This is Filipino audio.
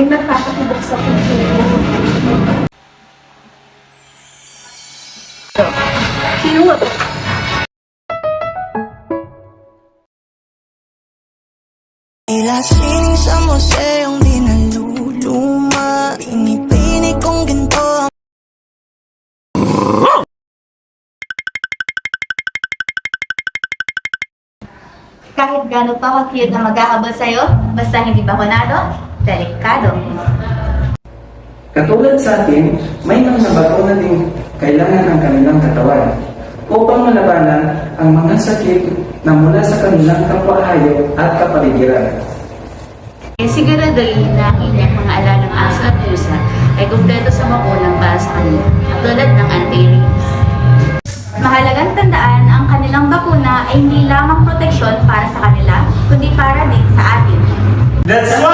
ay nagpapatibok sa puso mo. Cute! Ilasing sa museong di naluluma. Pinipini kong ginto. Kahit gano'n pa ka-cute na maghahabol sa'yo, basta hindi bakunado, delikado. Katulad sa atin, may mga bakuna din kailangan ng kanilang katawan upang malabanan ang mga sakit na mula sa kanilang kapwa-hayop at kapaligiran. Siguraduhin na ang inyong mga alagang aso at pusa ay kumpleto sa makulang para sa kanila, tulad ng anti-rabies. Mahalagang tandaan ang kanilang bakuna ay hindi lamang proteksyon para sa kanila, kundi para din sa atin. That's why